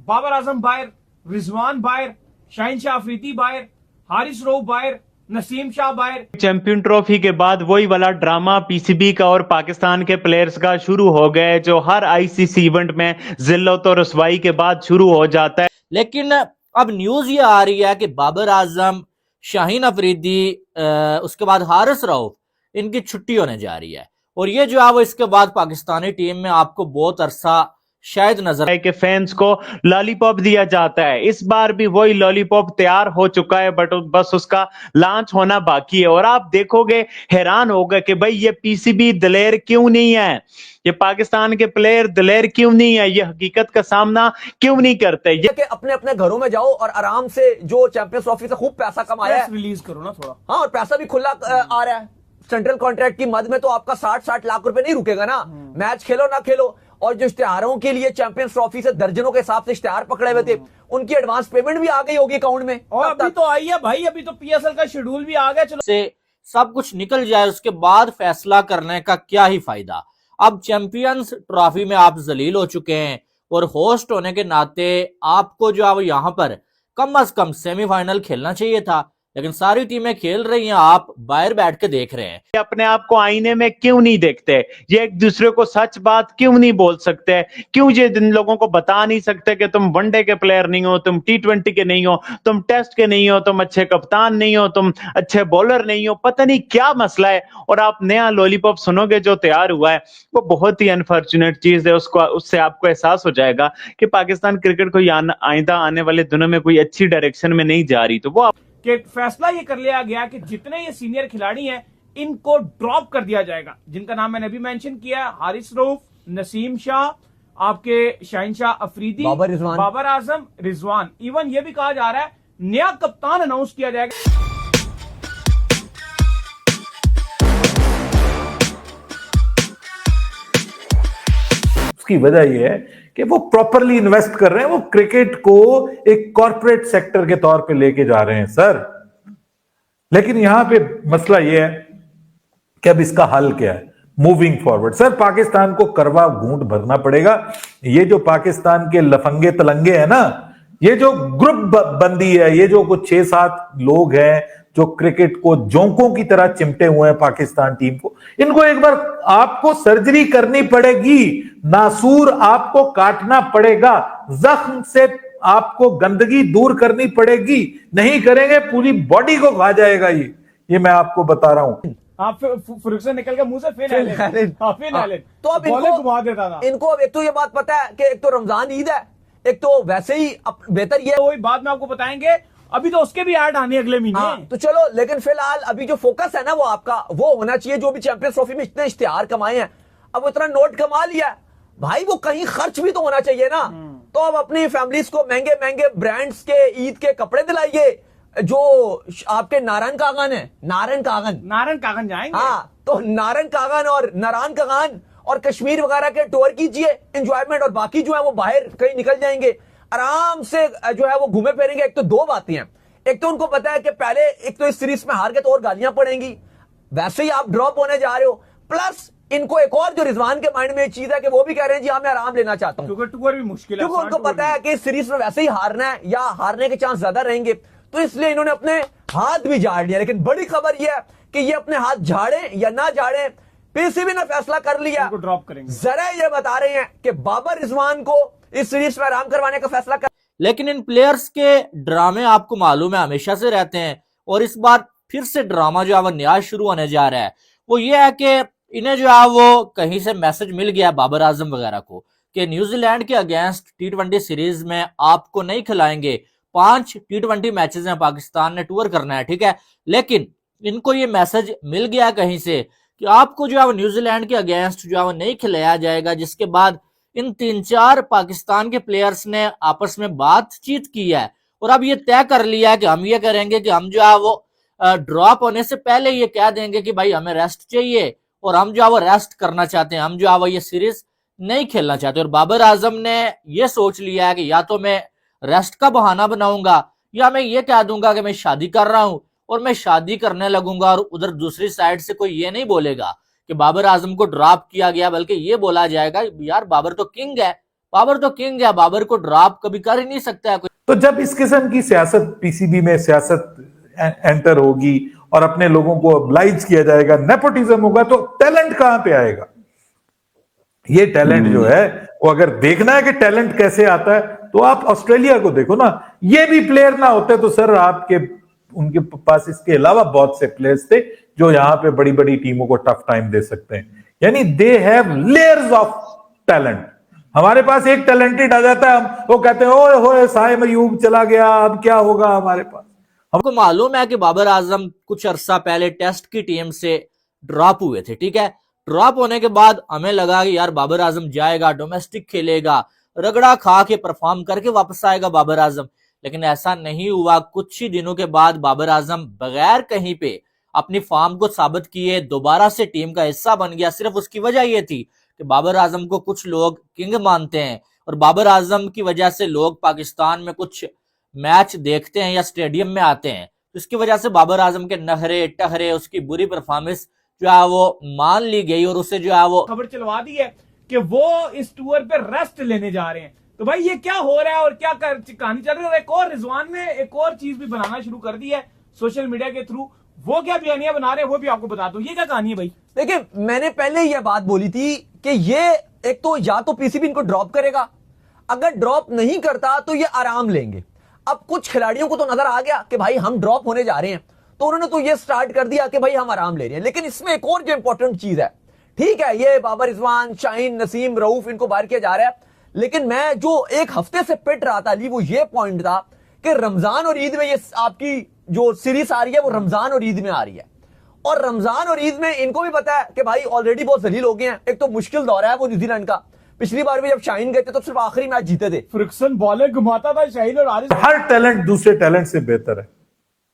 बाबर आजम बाहर, रिजवान बाहर, शाहीन शाह अफरीदी बाहर, हारिस रऊफ बाहर, नसीम शाह बाहर। चैंपियन ट्रॉफी के बाद वही वाला ड्रामा पीसीबी का और पाकिस्तान के प्लेयर्स का शुरू हो गया है, जो हर आईसीसी इवेंट में जिल्लत और रसवाई के बाद शुरू हो जाता है। लेकिन अब न्यूज ये आ रही है कि बाबर आजम, शाहीन अफरीदी, उसके बाद हारिस रऊफ, इनकी छुट्टी होने जा रही है और ये जो है वो इसके बाद पाकिस्तानी टीम में आपको बहुत अरसा शायद नजर है कि फैंस को लॉलीपॉप दिया जाता है। इस बार भी वही लॉलीपॉप तैयार हो चुका है, बट बस उसका लॉन्च होना बाकी है। और आप देखोगे, हैरान होगा कि भाई ये पीसीबी दिलेर क्यों नहीं है, ये पाकिस्तान के प्लेयर दिलेर क्यों नहीं है, ये हकीकत का सामना क्यों नहीं करते। ये कि अपने अपने घरों में जाओ और आराम से जो चैंपियंस ट्रॉफी से खूब पैसा कमाया है, रिलीज करो ना थोड़ा। हाँ, और पैसा भी खुला आ रहा है। सेंट्रल कॉन्ट्रैक्ट की मद में तो आपका 60-60 लाख रुपए नहीं रुकेगा ना। मैच खेलो ना खेलो, और जो इश्तेहारों के लिए चैंपियंस ट्रॉफी से दर्जनों के हिसाब से इश्तेहार पकड़े हुए थे, उनकी एडवांस पेमेंट भी आ गई होगी अकाउंट में। और अभी तो आई है भाई, अभी तो पीएसएल का शेड्यूल भी आ गया। चलो से सब कुछ निकल जाए, उसके बाद फैसला करने का क्या ही फायदा। अब चैंपियंस ट्रॉफी में आप जलील हो चुके हैं और होस्ट होने के नाते आपको जो है यहाँ पर कम से कम सेमीफाइनल खेलना चाहिए था, लेकिन सारी टीमें खेल रही हैं, आप बाहर बैठ के देख रहे हैं। अपने आप को आईने में क्यों नहीं देखते, ये एक दूसरे को सच बात क्यों नहीं बोल सकते, क्यों ये जिन लोगों को बता नहीं सकते कि तुम वनडे के प्लेयर नहीं हो, तुम टी20 के नहीं हो, तुम टेस्ट के नहीं हो, तुम अच्छे कप्तान नहीं हो, तुम अच्छे बॉलर नहीं हो, पता नहीं क्या मसला है। और आप नया लॉलीपॉप सुनोगे जो तैयार हुआ है, वो बहुत ही अनफॉर्चुनेट चीज है। उससे आपको एहसास हो जाएगा कि पाकिस्तान क्रिकेट को आइंदा आने वाले दिनों में कोई अच्छी डायरेक्शन में नहीं जा रही। तो वो कि फैसला ये कर लिया गया कि जितने ये सीनियर खिलाड़ी हैं इनको ड्रॉप कर दिया जाएगा, जिनका नाम मैंने अभी मेंशन किया है, हारिस रऊफ, नसीम शाह, आपके शाहीन शाह अफरीदी, बाबर आजम, रिजवान। इवन ये भी कहा जा रहा है नया कप्तान अनाउंस किया जाएगा। उसकी वजह यह है कि वो प्रॉपरली इन्वेस्ट कर रहे हैं, वो क्रिकेट को एक कॉर्पोरेट सेक्टर के तौर पे लेके जा रहे हैं सर। लेकिन यहां पे मसला यह है कि अब इसका हल क्या है मूविंग फॉरवर्ड। सर, पाकिस्तान को करवा घूंट भरना पड़ेगा। ये जो पाकिस्तान के लफंगे तलंगे हैं ना, ये जो ग्रुप बंदी है, ये जो कुछ 6-7 लोग हैं जो क्रिकेट को जोंकों की तरह चिमटे हुए हैं पाकिस्तान टीम को, इनको एक बार आपको सर्जरी करनी पड़ेगी, नासूर आपको काटना पड़ेगा, जख्म से आपको गंदगी दूर करनी पड़ेगी। नहीं करेंगे पूरी बॉडी को खा जाएगा ये मैं आपको बता रहा हूं। आप फुरुख से निकल के मुंह से फिर तो अब घुमा देता था। इनको अब एक तो ये बात पता है कि एक तो रमजान ईद है, एक तो वैसे ही बेहतर ये वही बाद में आपको बताएंगे, अभी तो उसके भी ऐड आने अगले महीने। हाँ, तो चलो, लेकिन फिलहाल अभी जो फोकस है ना वो आपका वो होना चाहिए। जो भी चैंपियंस ट्रॉफी में इतने इश्तेहार कमाए हैं, अब वो इतना नोट कमा लिया भाई, वो कहीं खर्च भी तो होना चाहिए ना। तो अब अपनी फैमिलीज को महंगे महंगे ब्रांड्स के ईद के कपड़े दिलाइए। जो आपके नारायण कागन जाएंगे, हाँ, तो नारायण कागन और नारायण कागन और कश्मीर वगैरह के टूर कीजिए, एंजॉयमेंट, और बाकी जो है वो बाहर कहीं निकल जाएंगे, आराम से जो है वो घूमे फिरेंगे। एक तो दो बातें हैं, एक तो उनको पता है कि पहले एक तो इस सीरीज में हार के तो और गालियां पड़ेंगी, वैसे ही आप ड्रॉप होने जा रहे हो, प्लस इनको एक और जो रिजवान के माइंड में एक चीज है कि वो भी कह रहे हैं जी हाँ मैं आराम लेना चाहता हूं, क्योंकि टूर भी मुश्किल है, क्योंकि उनको पता है कि इस सीरीज में वैसे ही हारना है या हारने के चांस ज्यादा रहेंगे, तो इसलिए इन्होंने अपने हाथ भी झाड़ लिया। लेकिन बड़ी खबर यह है कि ये अपने हाथ झाड़े या ना झाड़े, पीसीबी ने फैसला कर लिया, ड्रॉप करेंगे। जरा ये बता रहे हैं कि बाबर रिजवान को इस सीरीज में आराम करवाने का फैसला कर। लेकिन इन प्लेयर्स के ड्रामे आपको मालूम है हमेशा से रहते हैं, और इस बार फिर से ड्रामा जो है वो नया शुरू होने जा रहा है। वो ये है कि इन्हें जो है वो कहीं से मैसेज मिल गया बाबर आजम वगैरह को कि न्यूजीलैंड के अगेंस्ट टी20 सीरीज में आपको नहीं खिलाएंगे। 5 टी20 मैचेस हैं, पाकिस्तान ने टूर करना है, ठीक है, लेकिन इनको ये मैसेज मिल गया कहीं से कि आपको जो है वो न्यूजीलैंड के अगेंस्ट जो है वो नहीं खिलाया जाएगा। जिसके बाद इन 3-4 पाकिस्तान के प्लेयर्स ने आपस में बातचीत की है और अब ये तय कर लिया है कि हम ये करेंगे कि हम जो है वो ड्रॉप होने से पहले ये कह देंगे कि भाई हमें रेस्ट चाहिए और हम जो है वो रेस्ट करना चाहते हैं, हम जो है वो ये सीरीज नहीं खेलना चाहते। और बाबर आजम ने ये सोच लिया है कि या तो मैं रेस्ट का बहाना बनाऊंगा या मैं ये कह दूंगा कि मैं शादी कर रहा हूं और मैं शादी करने लगूंगा, और उधर दूसरी साइड से कोई ये नहीं बोलेगा कि बाबर आजम को ड्रॉप किया गया, बल्कि ये बोला जाएगा यार बाबर तो किंग है, बाबर तो किंग है, बाबर को ड्रॉप कभी कर ही नहीं सकता है कोई। तो जब इस किस्म की सियासत पीसीबी में सियासत एंटर होगी और अपने लोगों को ऑब्लाइज किया जाएगा, नेपोटिज्म होगा, तो टैलेंट कहां पे आएगा? ये टैलेंट जो है वो अगर देखना है कि टैलेंट कैसे आता है तो आप ऑस्ट्रेलिया को देखो ना। ये भी प्लेयर ना होते तो सर आपके उनके पास इसके अलावा बहुत से प्लेयर्स थे जो यहां पे बड़ी बड़ी टीमों को टफ टाइम दे सकते हैं। यानी they have layers of talent. हमारे पास एक टैलेंटेड आ जाता है, हम वो कहते हैं ओए होए साइम अयूब चला गया, अब क्या होगा हमारे पास। हमको मालूम है कि बाबर आजम कुछ अरसा पहले टेस्ट की टीम से ड्रॉप हुए थे, ठीक है। ड्रॉप होने के बाद हमें लगा कि यार बाबर आजम जाएगा, डोमेस्टिक खेलेगा, रगड़ा खा के परफॉर्म करके वापस आएगा बाबर आजम, लेकिन ऐसा नहीं हुआ। कुछ ही दिनों के बाद बाबर आजम बगैर कहीं पे अपनी फॉर्म को साबित किए दोबारा से टीम का हिस्सा बन गया। सिर्फ उसकी वजह यह थी कि बाबर आजम को कुछ लोग किंग मानते हैं और बाबर आजम की वजह से लोग पाकिस्तान में कुछ मैच देखते हैं या स्टेडियम में आते हैं, तो इसकी वजह से बाबर आजम के नखरे टहरे, उसकी बुरी परफॉर्मेंस जो है वो मान ली गई और उसे जो है वो खबर चलवा दी है कि वो इस टूर पे रेस्ट लेने जा रहे हैं। तो भाई ये क्या हो रहा है और क्या कहानी चल रही है? और एक और रिजवान ने एक और चीज भी बनाना शुरू कर दी है सोशल मीडिया के थ्रू। वो क्या बयानियां बना रहे हैं वो भी आपको बता दूं। ये क्या कहानी है भाई? देखिए, मैंने पहले यह बात बोली थी कि ये एक तो या तो पीसीबी इनको ड्रॉप करेगा, अगर ड्रॉप नहीं करता तो ये आराम लेंगे। अब कुछ खिलाड़ियों को तो नजर आ गया कि भाई हम ड्रॉप होने जा रहे हैं, तो उन्होंने तो ये स्टार्ट कर दिया कि भाई हम आराम ले रहे हैं। लेकिन इसमें एक और जो इंपॉर्टेंट चीज है, ठीक है ये बाबर रिजवान, शाहीन, नसीम, रऊफ इनको बाहर किया जा रहा है, लेकिन मैं जो एक हफ्ते से पिट रहा था अली, वो ये पॉइंट था कि रमजान और ईद में ये आपकी जो सीरीज आ रही है वो रमजान और ईद में आ रही है, और रमजान और ईद में इनको भी पता है कि भाई ऑलरेडी बहुत जलील हो गए हैं। एक तो मुश्किल दौर है वो न्यूजीलैंड का, पिछली बार भी जब शाहीन गए थे तो सिर्फ आखिरी मैच जीते थे। फ्रिक्शन बॉलें घुमाता था शाहीन और हारिस। हर टैलेंट दूसरे टैलेंट से बेहतर है,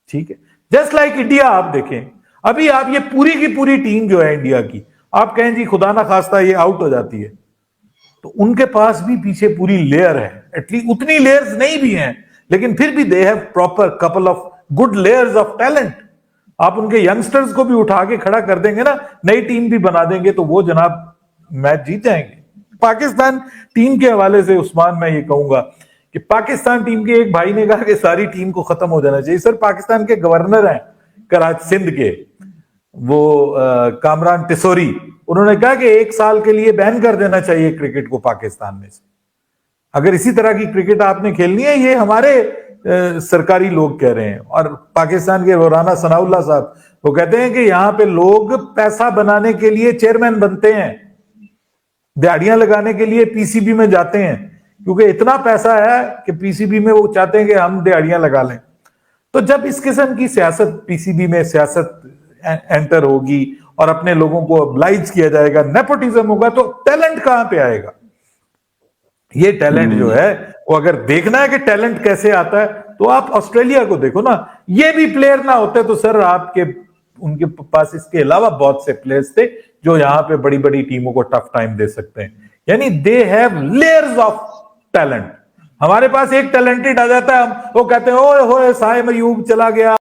ठीक है। जस्ट लाइक इंडिया, आप देखें अभी आप ये पूरी की पूरी टीम जो है इंडिया की, आप कहें जी खुदा ना खास्ता ये आउट हो जाती है, तो उनके पास भी पीछे पूरी लेयर है। एटलीस्ट उतनी लेयर्स नहीं भी हैं, लेकिन फिर भी they have proper couple of good layers of talent. आप उनके यंगस्टर्स को भी उठा के खड़ा कर देंगे ना, नई टीम भी बना देंगे, तो वो जनाब मैच जीत जाएंगे। पाकिस्तान टीम के हवाले से उस्मान मैं ये कहूंगा कि पाकिस्तान टीम के एक भाई ने कहा कि सारी टीम को खत्म हो जाना चाहिए। सर पाकिस्तान के गवर्नर हैं कराची सिंध के, वो कामरान टिसोरी, उन्होंने कहा कि 1 साल के लिए बैन कर देना चाहिए क्रिकेट को पाकिस्तान में से। अगर इसी तरह की क्रिकेट आपने खेलनी है, ये हमारे सरकारी लोग कह रहे हैं। और पाकिस्तान के राना सनाउल्लाह साहब वो कहते हैं कि यहां पे लोग पैसा बनाने के लिए चेयरमैन बनते हैं, दिहाड़ियां लगाने के लिए पीसीबी में जाते हैं, क्योंकि इतना पैसा है कि पीसीबी में वो चाहते हैं कि हम दिहाड़ियां लगा लें। तो जब इस किस्म की सियासत पीसीबी में सियासत एंटर होगी और अपने लोगों को ऑब्लाइज किया जाएगा, नेपोटिज्म होगा, तो टैलेंट कहां पे आएगा? ये टैलेंट जो है वो अगर देखना है कि टैलेंट कैसे आता है तो आप ऑस्ट्रेलिया को देखो ना। ये भी प्लेयर ना होते तो सर आपके उनके पास इसके अलावा बहुत से प्लेयर्स थे जो यहां पे बड़ी बड़ी टीमों को टफ टाइम दे सकते हैं। यानी they have layers of talent. हमारे पास एक टैलेंटेड आ जाता है, हम वो कहते हैं ओए होए साइम अयूब चला गया।